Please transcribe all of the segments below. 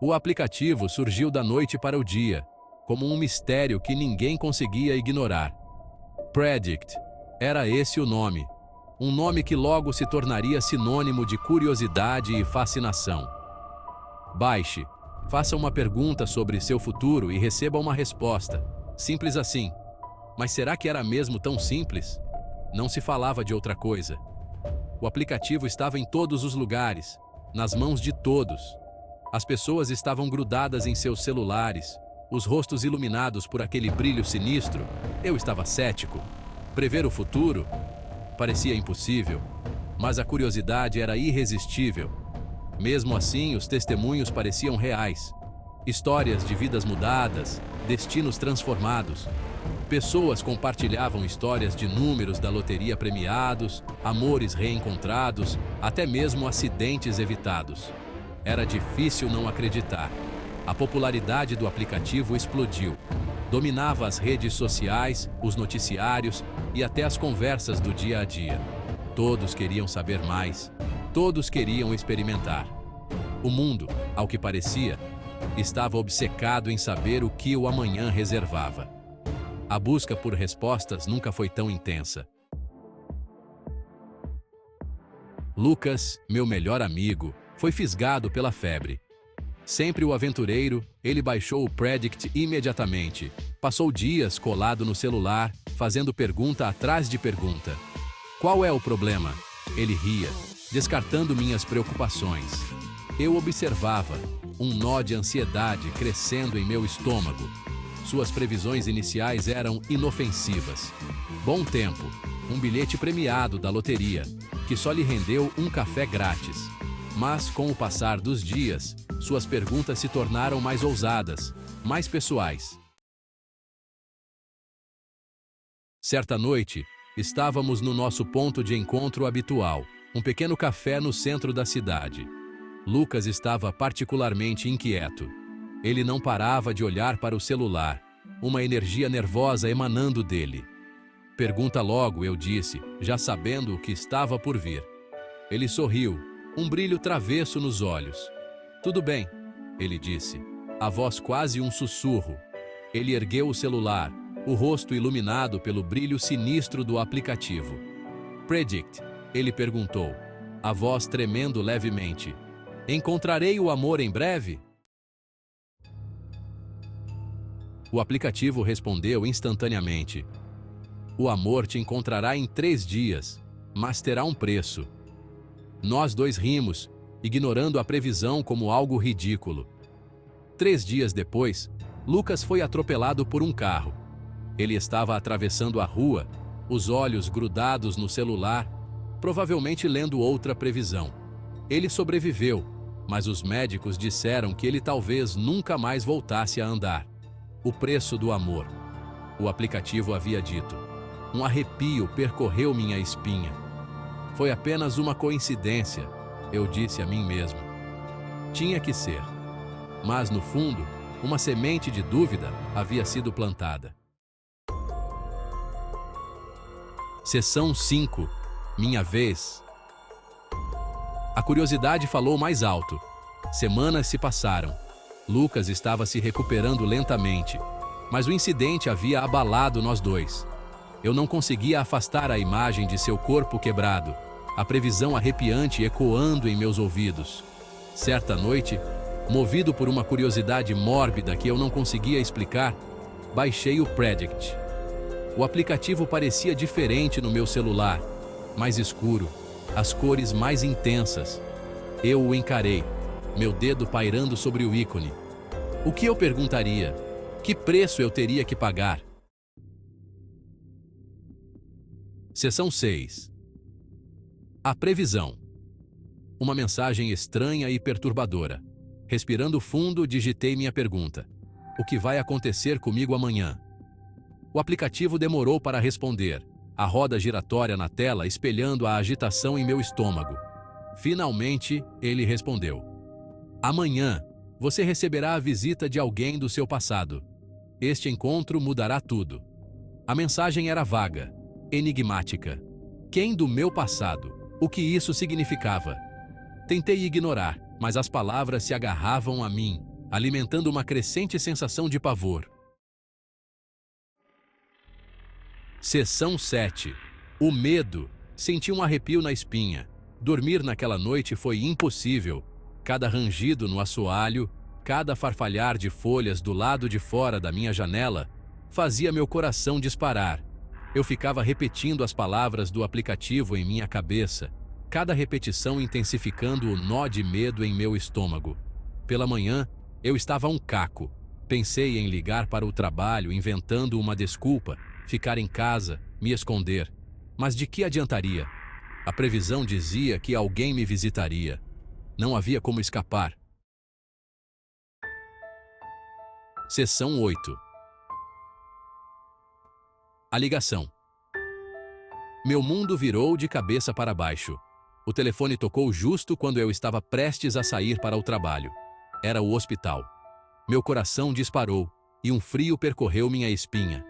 O aplicativo surgiu da noite para o dia, como um mistério que ninguém conseguia ignorar. Predict. Era esse o nome. Um nome que logo se tornaria sinônimo de curiosidade e fascinação. Baixe, faça uma pergunta sobre seu futuro e receba uma resposta. Simples assim. Mas será que era mesmo tão simples? Não se falava de outra coisa. O aplicativo estava em todos os lugares, nas mãos de todos. As pessoas estavam grudadas em seus celulares, os rostos iluminados por aquele brilho sinistro. Eu estava cético. Prever o futuro? Parecia impossível, mas a curiosidade era irresistível. Mesmo assim, os testemunhos pareciam reais. Histórias de vidas mudadas, destinos transformados. Pessoas compartilhavam histórias de números da loteria premiados, amores reencontrados, até mesmo acidentes evitados. Era difícil não acreditar. A popularidade do aplicativo explodiu. Dominava as redes sociais, os noticiários e até as conversas do dia a dia. Todos queriam saber mais. Todos queriam experimentar. O mundo, ao que parecia, estava obcecado em saber o que o amanhã reservava. A busca por respostas nunca foi tão intensa. Lucas, meu melhor amigo, foi fisgado pela febre. Sempre o aventureiro, ele baixou o Predict imediatamente. Passou dias colado no celular, fazendo pergunta atrás de pergunta. Qual é o problema? Ele ria, descartando minhas preocupações. Eu observava, um nó de ansiedade crescendo em meu estômago. Suas previsões iniciais eram inofensivas. Bom tempo, um bilhete premiado da loteria, que só lhe rendeu um café grátis. Mas, com o passar dos dias, suas perguntas se tornaram mais ousadas, mais pessoais. Certa noite, estávamos no nosso ponto de encontro habitual, um pequeno café no centro da cidade. Lucas estava particularmente inquieto. Ele não parava de olhar para o celular, uma energia nervosa emanando dele. Pergunta logo, eu disse, já sabendo o que estava por vir. Ele sorriu, um brilho travesso nos olhos. Tudo bem, ele disse, a voz quase um sussurro. Ele ergueu o celular, o rosto iluminado pelo brilho sinistro do aplicativo. Predict, ele perguntou, a voz tremendo levemente. Encontrarei o amor em breve? O aplicativo respondeu instantaneamente. O amor te encontrará em 3 dias, mas terá um preço. Nós dois rimos, ignorando a previsão como algo ridículo. 3 dias depois, Lucas foi atropelado por um carro. Ele estava atravessando a rua, os olhos grudados no celular, provavelmente lendo outra previsão. Ele sobreviveu, mas os médicos disseram que ele talvez nunca mais voltasse a andar. O preço do amor. O aplicativo havia dito. Um arrepio percorreu minha espinha. Foi apenas uma coincidência, eu disse a mim mesmo. Tinha que ser. Mas, no fundo, uma semente de dúvida havia sido plantada. Seção 5. Minha vez. A curiosidade falou mais alto. Semanas se passaram. Lucas estava se recuperando lentamente, mas o incidente havia abalado nós dois. Eu não conseguia afastar a imagem de seu corpo quebrado, a previsão arrepiante ecoando em meus ouvidos. Certa noite, movido por uma curiosidade mórbida que eu não conseguia explicar, baixei o Predict. O aplicativo parecia diferente no meu celular, mais escuro, as cores mais intensas. Eu o encarei, meu dedo pairando sobre o ícone. O que eu perguntaria? Que preço eu teria que pagar? Seção 6. A previsão. Uma mensagem estranha e perturbadora. Respirando fundo, digitei minha pergunta. O que vai acontecer comigo amanhã? O aplicativo demorou para responder, a roda giratória na tela espelhando a agitação em meu estômago. Finalmente, ele respondeu. Amanhã, você receberá a visita de alguém do seu passado. Este encontro mudará tudo. A mensagem era vaga, enigmática. Quem do meu passado? O que isso significava? Tentei ignorar, mas as palavras se agarravam a mim. alimentando uma crescente sensação de pavor. Seção 7. O medo. Senti um arrepio na espinha. Dormir naquela noite foi impossível. Cada rangido no assoalho, cada farfalhar de folhas do lado de fora da minha janela, fazia meu coração disparar. Eu ficava repetindo as palavras do aplicativo em minha cabeça, cada repetição intensificando o nó de medo em meu estômago. Pela manhã, eu estava um caco. Pensei em ligar para o trabalho, inventando uma desculpa, ficar em casa, me esconder. Mas de que adiantaria? A previsão dizia que alguém me visitaria. Não havia como escapar. Seção 8. A ligação. Meu mundo virou de cabeça para baixo. O telefone tocou justo quando eu estava prestes a sair para o trabalho. Era o hospital. Meu coração disparou e um frio percorreu minha espinha.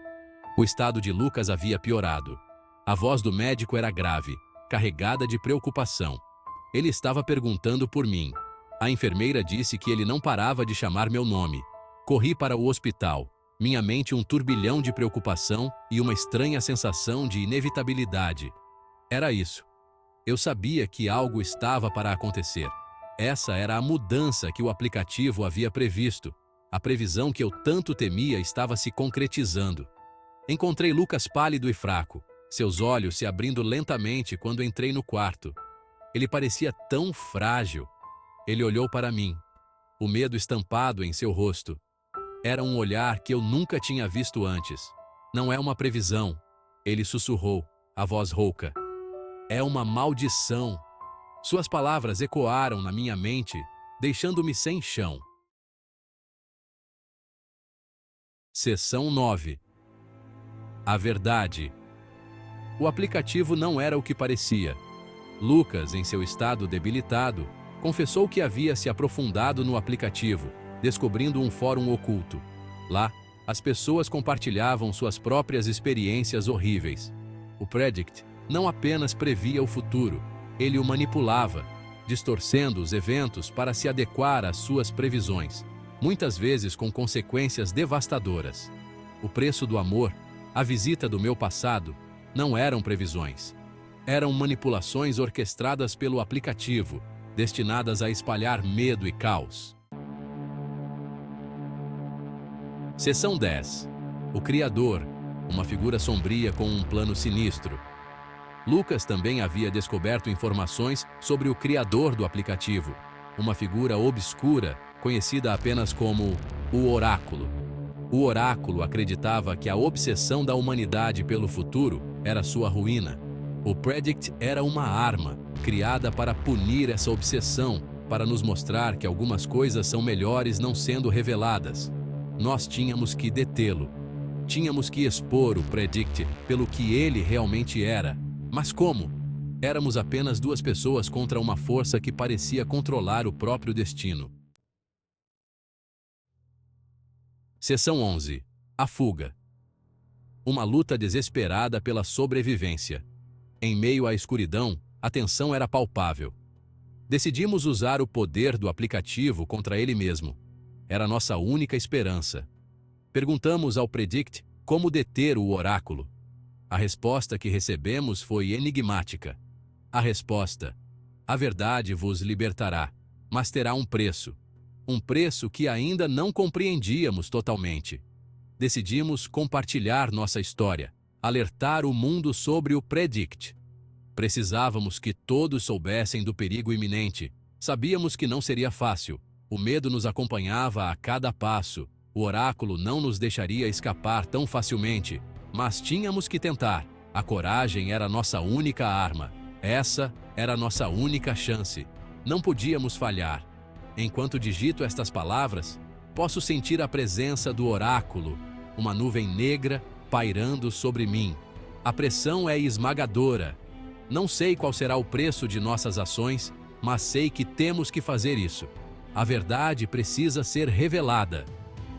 O estado de Lucas havia piorado. A voz do médico era grave, carregada de preocupação. Ele estava perguntando por mim. A enfermeira disse que ele não parava de chamar meu nome. Corri para o hospital, minha mente um turbilhão de preocupação e uma estranha sensação de inevitabilidade. Era isso. Eu sabia que algo estava para acontecer. Essa era a mudança que o aplicativo havia previsto. A previsão que eu tanto temia estava se concretizando. Encontrei Lucas pálido e fraco, seus olhos se abrindo lentamente quando entrei no quarto. Ele parecia tão frágil. Ele olhou para mim, o medo estampado em seu rosto. Era um olhar que eu nunca tinha visto antes. Não é uma previsão, ele sussurrou, a voz rouca. É uma maldição. Suas palavras ecoaram na minha mente, deixando-me sem chão. Seção 9. A verdade. O aplicativo não era o que parecia. Lucas, em seu estado debilitado, confessou que havia se aprofundado no aplicativo, descobrindo um fórum oculto. Lá, as pessoas compartilhavam suas próprias experiências horríveis. O Predict não apenas previa o futuro, ele o manipulava, distorcendo os eventos para se adequar às suas previsões, muitas vezes com consequências devastadoras. O preço do amor, a visita do meu passado, não eram previsões. Eram manipulações orquestradas pelo aplicativo, destinadas a espalhar medo e caos. Seção 10. O Criador, uma figura sombria com um plano sinistro. Lucas também havia descoberto informações sobre o criador do aplicativo, uma figura obscura, conhecida apenas como o Oráculo. O Oráculo acreditava que a obsessão da humanidade pelo futuro era sua ruína. O Predict era uma arma, criada para punir essa obsessão, para nos mostrar que algumas coisas são melhores não sendo reveladas. Nós tínhamos que detê-lo. Tínhamos que expor o Predict pelo que ele realmente era. Mas como? Éramos apenas duas pessoas contra uma força que parecia controlar o próprio destino. Seção 11. A fuga. Uma luta desesperada pela sobrevivência. Em meio à escuridão, a tensão era palpável. Decidimos usar o poder do aplicativo contra ele mesmo. Era nossa única esperança. Perguntamos ao Predict como deter o oráculo. A resposta que recebemos foi enigmática. A resposta: a verdade vos libertará, mas terá um preço. Um preço que ainda não compreendíamos totalmente. Decidimos compartilhar nossa história, alertar o mundo sobre o Predict. Precisávamos que todos soubessem do perigo iminente. Sabíamos que não seria fácil. O medo nos acompanhava a cada passo. O oráculo não nos deixaria escapar tão facilmente. Mas tínhamos que tentar. A coragem era nossa única arma. Essa era nossa única chance. Não podíamos falhar. Enquanto digito estas palavras, posso sentir a presença do oráculo, uma nuvem negra pairando sobre mim. A pressão é esmagadora. Não sei qual será o preço de nossas ações, mas sei que temos que fazer isso. A verdade precisa ser revelada.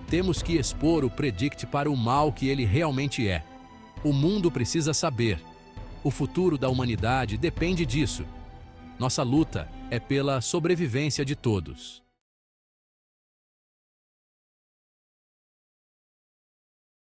Temos que expor o Predict para o mal que ele realmente é. O mundo precisa saber. O futuro da humanidade depende disso. Nossa luta é pela sobrevivência de todos.